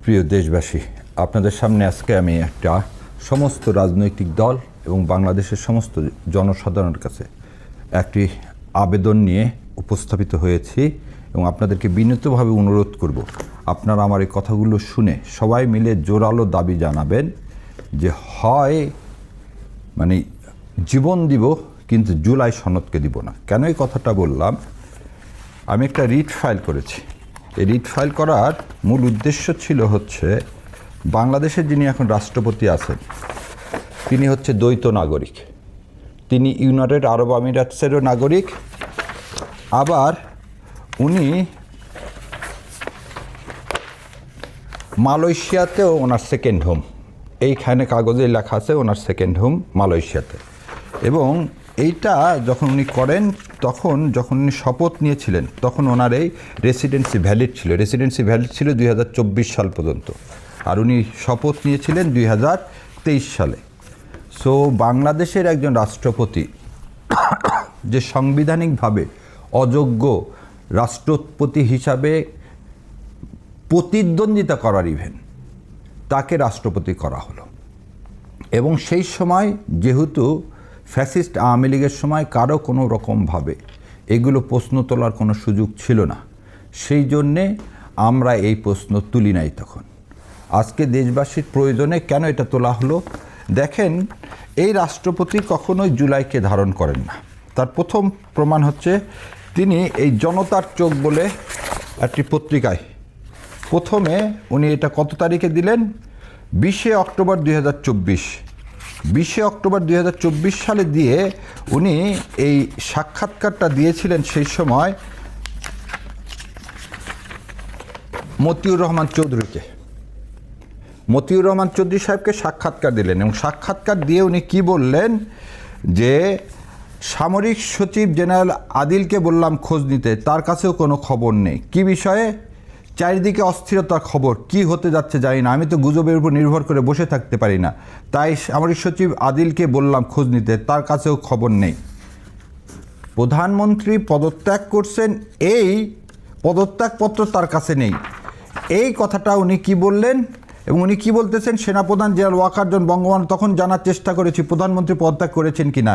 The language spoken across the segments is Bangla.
প্রিয় দেশবাসী, আপনাদের সামনে আজকে আমি একটা সমস্ত রাজনৈতিক দল এবং বাংলাদেশের সমস্ত জনসাধারণের কাছে একটি আবেদন নিয়ে উপস্থাপিত হয়েছি এবং আপনাদেরকে বিনীতভাবে অনুরোধ করব, আপনারা আমার এই কথাগুলো শুনে সবাই মিলে জোরালো দাবি জানাবেন যে হয় জীবন দিব কিন্তু জুলাই সনদকে দিব না। কেন এই কথাটা বললাম? আমি একটা রিট ফাইল করেছি। এই রিট ফাইল করার মূল উদ্দেশ্য ছিল হচ্ছে বাংলাদেশের যিনি এখন রাষ্ট্রপতি আছেন তিনি হচ্ছে দ্বৈত নাগরিক। তিনি ইউনাইটেড আরব আমিরাতসেরও নাগরিক, আবার উনি মালয়েশিয়াতেও ওনার সেকেন্ড হোম। এইখানে কাগজে লেখা আছে ওনার সেকেন্ড হোম মালয়েশিয়াতে। এবং এইটা যখন উনি করেন তখন যখন উনি শপথ নিয়েছিলেন তখন ওনার এই রেসিডেন্সি ভ্যালিড ছিল 2024 সাল পর্যন্ত, আর উনি শপথ নিয়েছিলেন 2023 সালে। সো বাংলাদেশের একজন রাষ্ট্রপতি যে সাংবিধানিকভাবে অযোগ্য রাষ্ট্রপতি হিসাবে প্রতিদ্বন্দ্বিতা করার ইভেন্ট, তাকে রাষ্ট্রপতি করা হলো। এবং সেই সময় যেহেতু ফ্যাসিস্ট আওয়ামী লীগের সময় কারো কোনো রকমভাবে এগুলো প্রশ্ন তোলার কোনো সুযোগ ছিল না, সেই জন্যে আমরা এই প্রশ্ন তুলি নাই তখন। আজকে দেশবাসীর প্রয়োজনে কেন এটা তোলা হলো? দেখেন, এই রাষ্ট্রপতি কখনোই জুলাইকে ধারণ করেন না। তার প্রথম প্রমাণ হচ্ছে তিনি এই জনতার চোখ বলে একটি পত্রিকায় প্রথমে উনি এটা কত তারিখে দিলেন? 20 অক্টোবর 2024। 20 অক্টোবর 2024 সালে দিয়ে উনি এই সাক্ষাৎকারটা দিয়েছিলেন সেই সময় মতিউর রহমান চৌধুরীকে। মতিউর রহমান চৌধুরী সাহেবকে সাক্ষাৎকার দিলেন এবং সাক্ষাৎকার দিয়ে উনি কি বললেন যে সামরিক সচিব জেনারেল আদিলকে বললাম খোঁজ নিতে, তার কাছেও কোনো খবর নেই। কি বিষয়ে? চারিদিকে অস্থিরতার খবর, কি হতে যাচ্ছে জানি না, আমি তো গুজবের উপর নির্ভর করে বসে থাকতে পারি না, তাই সামরিক সচিব আদিলকে বললাম খোঁজ নিতে, তার কাছেও খবর নেই। প্রধানমন্ত্রী পদত্যাগ করছেন, এই পদত্যাগপত্র তার কাছে নেই। এই কথাটা উনি কি বললেন এবং উনি কি বলতেছেন? সেনাপ্রধান জেনারেল ওয়াকার জোন বঙ্গবন্ধু, তখন জানার চেষ্টা করেছি প্রধানমন্ত্রী পদত্যাগ করেছেন কিনা,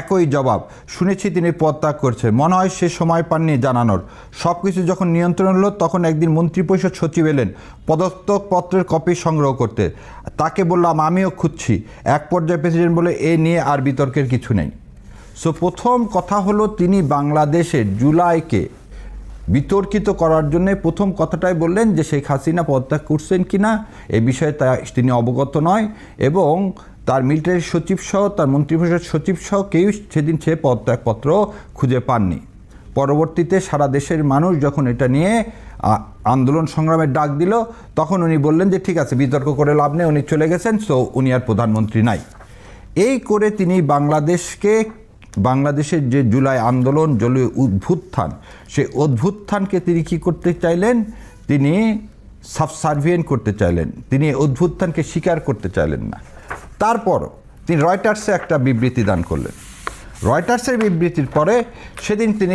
একই জবাব, শুনেছি তিনি পদত্যাগ করছেন। মনে হয় সে সময় পাননি জানানোর। সব কিছু যখন নিয়ন্ত্রণ হলো তখন একদিন মন্ত্রিপরিষদ সচিব এলেন পদত্যাগপত্রের কপি সংগ্রহ করতে, তাকে বললাম আমিও খুঁজছি। এক পর্যায়ে প্রেসিডেন্ট বলে এ নিয়ে আর বিতর্কের কিছু নেই। সো প্রথম কথা হলো তিনি বাংলাদেশের জুলাইকে বিতর্কিত করার জন্য প্রথম কথাটাই বললেন যে শেখ হাসিনা পদত্যাগ করছেন কিনা এই বিষয়ে তিনি অবগত নয়, এবং তার মিলিটারি সচিব সহ তার মন্ত্রিপরিষদ সচিব সহ কেউ সেদিন সে পদত্যাগপত্র খুঁজে পাননি। পরবর্তীতে সারা দেশের মানুষ যখন এটা নিয়ে আন্দোলন সংগ্রামের ডাক দিল তখন উনি বললেন যে ঠিক আছে, বিতর্ক করে লাভ নেই, উনি চলে গেছেন, সো উনি আর প্রধানমন্ত্রী নাই। এই করে তিনি বাংলাদেশের যে জুলাই আন্দোলন, জলীয় অভ্যুত্থান, সেই অভ্যুত্থানকে তিনি কি করতে চাইলেন? তিনি সাবসার্ভিয়েন্ট করতে চাইলেন, তিনি অভ্যুত্থানকে স্বীকার করতে চাইলেন না। তারপর তিনি রয়টার্সে একটা বিবৃতি দান করলেন। রয়টার্সের বিবৃতির পরে সেদিন তিনি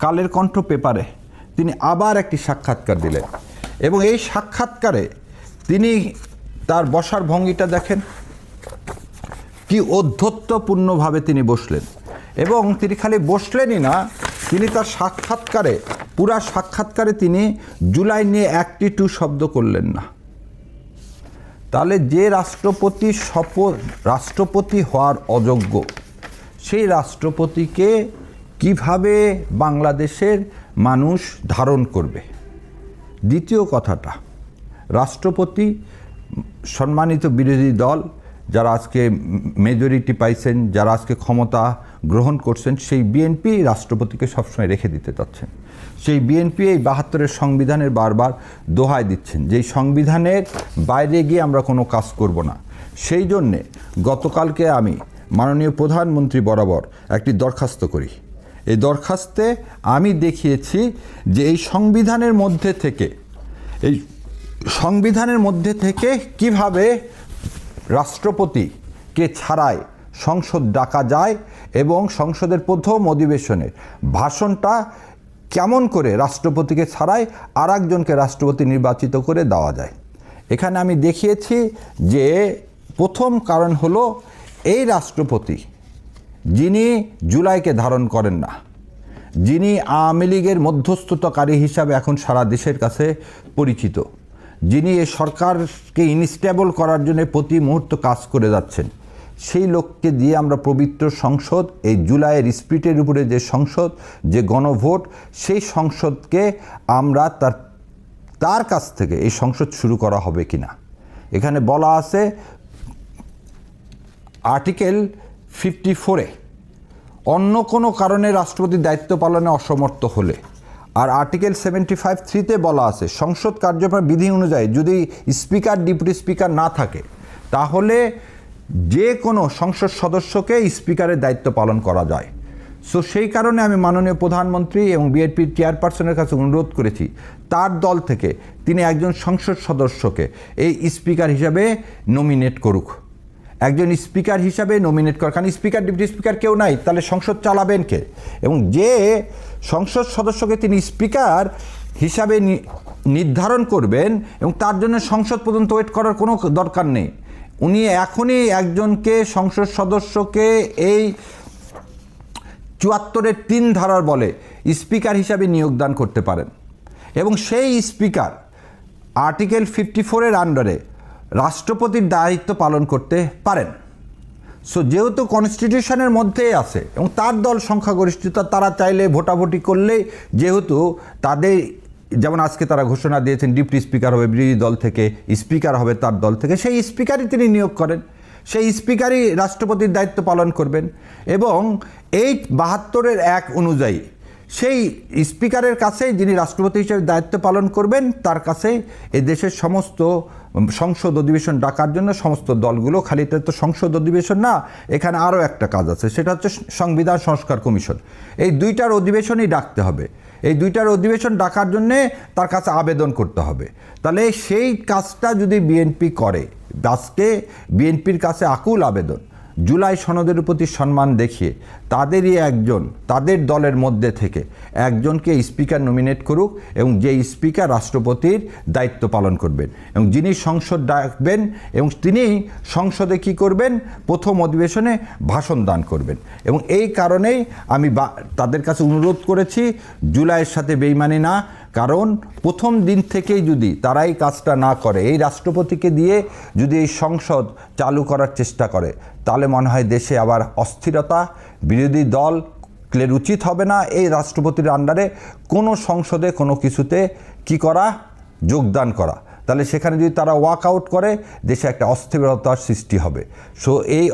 কালের কণ্ঠ পেপারে তিনি আবার একটি সাক্ষাৎকার দিলেন এবং এই সাক্ষাৎকারে তিনি তার বসার ভঙ্গিটা দেখেন, কি ঔদ্ধত্যপূর্ণভাবে তিনি বসলেন। এবং তিনি খালি বসলেনই না, তিনি তার পুরা সাক্ষাৎকারে তিনি জুলাই নিয়ে একটি টু শব্দ করলেন না। তাহলে যে রাষ্ট্রপতি হওয়ার অযোগ্য, সেই রাষ্ট্রপতিকে কিভাবে বাংলাদেশের মানুষ ধারণ করবে? দ্বিতীয় কথাটা, রাষ্ট্রপতি সম্মানিত বিরোধী দল যারা আজকে মেজরিটি পাইছেন, যারা আজকে ক্ষমতা গ্রহণ করছেন, সেই বিএনপি রাষ্ট্রপতিকে সবসময় রেখে দিতে চাচ্ছেন। সেই বিএনপি এই 72-এর সংবিধানের বারবার দোহাই দিচ্ছেন যে এই সংবিধানের বাইরে গিয়ে আমরা কোনো কাজ করব না। সেই জন্যে গতকালকে আমি মাননীয় প্রধানমন্ত্রী বরাবর একটি দরখাস্ত করি। এই দরখাস্তে আমি দেখিয়েছি যে এই সংবিধানের মধ্যে থেকে কিভাবে রাষ্ট্রপতিকে ছাড়াই সংসদ ডাকা যায় এবং সংসদের প্রথম অধিবেশনের ভাষণটা কেমন করে রাষ্ট্রপতিকে ছাড়াই আর একজনকে রাষ্ট্রপতি নির্বাচিত করে দেওয়া যায়। এখানে আমি দেখিয়েছি যে প্রথম কারণ হলো এই রাষ্ট্রপতি যিনি জুলাইকে ধারণ করেন না, যিনি আওয়ামী লীগের মধ্যস্থতাকারী হিসাবে এখন সারা দেশের কাছে পরিচিত, যিনি এই সরকারকে ইনস্টেবল করার জন্য প্রতি মুহূর্ত কাজ করে যাচ্ছেন, সেই লোককে দিয়ে আমরা পবিত্র সংসদ, এই জুলাইয়ের স্পিরিটের উপরে যে সংসদ, যে গণভোট, সেই সংসদকে আমরা তার কাছ থেকে এই সংসদ শুরু করা হবে কিনা। এখানে বলা আছে আর্টিকেল 54-এ অন্য কোনো কারণে রাষ্ট্রপতির দায়িত্ব পালনে অসমর্থ হলে, আর আর্টিকেল 75(3)তে বলা আছে সংসদ কার্যক্রম বিধি অনুযায়ী যদি স্পিকার ডেপুটি স্পিকার না থাকে তাহলে যে কোনো সংসদ সদস্যকে স্পিকারের দায়িত্ব পালন করা যায়। সো সেই কারণে আমি মাননীয় প্রধানমন্ত্রী এবং বিএনপির চেয়ারপারসনের কাছে অনুরোধ করেছি তার দল থেকে তিনি একজন সংসদ সদস্যকে এই স্পিকার হিসাবে নমিনেট করুক, একজন স্পিকার হিসাবে নমিনেট কর, কারণ স্পিকার ডেপুটি স্পিকার কেউ নাই, তাহলে সংসদ চালাবেন কে? এবং যে সংসদ সদস্যকে তিনি স্পিকার হিসাবে নির্ধারণ করবেন এবং তার জন্য সংসদ পর্যন্ত ওয়েট করার কোনো দরকার নেই, উনি এখনই একজনকে সংসদ সদস্যকে এই 74-এর 3 ধারার বলে স্পিকার হিসাবে নিয়োগদান করতে পারেন এবং সেই স্পিকার আর্টিকেল 54-এর আন্ডারে রাষ্ট্রপতির দায়িত্ব পালন করতে পারেন। সো যেহেতু কনস্টিটিউশনের মধ্যেই আছে এবং তার দল সংখ্যাগরিষ্ঠতা, তারা চাইলে ভোটাভুটি করলে, যেহেতু তাদের যেমন আজকে তারা ঘোষণা দিয়েছেন ডেপুটি স্পিকার হবে বিরোধী দল থেকে, স্পিকার হবে তার দল থেকে, সেই স্পিকারই তিনি নিয়োগ করেন, সেই স্পিকারই রাষ্ট্রপতির দায়িত্ব পালন করবেন এবং এই 72-এর 1 অনুযায়ী সেই স্পিকারের কাছে যিনি রাষ্ট্রপতি হিসেবে দায়িত্ব পালন করবেন তার কাছে এই দেশের সমস্ত সংসদ অধিবেশন ডাকার জন্য সমস্ত দলগুলো, খালি তো সংসদ অধিবেশন না, এখানে আরও একটা কাজ আছে, সেটা হচ্ছে সংবিধান সংস্কার কমিশন, এই 2টার অধিবেশনই ডাকতে হবে। এই 2টার অধিবেশন ডাকার জন্যে তার কাছে আবেদন করতে হবে। তাহলে সেই কাজটা যদি বিএনপি করে, আজকে বিএনপির কাছে আকুল আবেদন জুলাই সনদের প্রতি সম্মান দেখিয়ে তাদেরই একজন, তাদের দলের মধ্যে থেকে একজনকে স্পিকার নমিনেট করুক এবং যে স্পিকার রাষ্ট্রপতির দায়িত্ব পালন করবেন এবং যিনি সংসদ ডাকবেন এবং তিনি সংসদে কি করবেন, প্রথম অধিবেশনে ভাষণ দান করবেন। এবং এই কারণেই আমি তাদের কাছে অনুরোধ করেছি জুলাইয়ের সাথে বেইমানি না, কারণ প্রথম দিন থেকেই যদি তারা এই কাজটা না করে, এই রাষ্ট্রপতিকে দিয়ে যদি এই সংসদ চালু করার চেষ্টা করে, তাহলে মনে হয় দেশে আবার অস্থিরতা, বিরোধী দলের উচিত হবে না এই রাষ্ট্রপতির আন্ডারে কোনো সংসদে কোনো কিছুতে কি করা, যোগদান করা। তাহলে সেখানে যদি তারা ওয়াক আউট করে দেশে একটা অস্থিরতার সৃষ্টি হবে। সো এই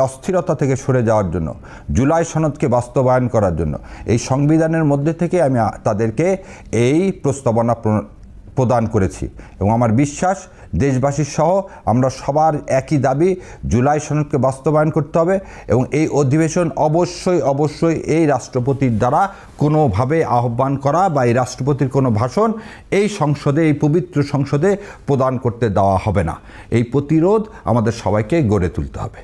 অস্থিরতা থেকে সরে যাওয়ার জন্য, জুলাই সনদকে বাস্তবায়ন করার জন্য এই সংবিধানের মধ্যে থেকে আমি তাদেরকে এই প্রস্তাবনা প্রদান করেছি এবং আমার বিশ্বাস দেশবাসীর সহ আমরা সবার একই দাবি, জুলাই সনদকে বাস্তবায়ন করতে হবে এবং এই অধিবেশন অবশ্যই এই রাষ্ট্রপতির দ্বারা কোনোভাবে আহ্বান করা বা এই রাষ্ট্রপতির কোনো ভাষণ এই সংসদে, এই পবিত্র সংসদে প্রদান করতে দেওয়া হবে না। এই প্রতিরোধ আমাদের সবাইকে গড়ে তুলতে হবে।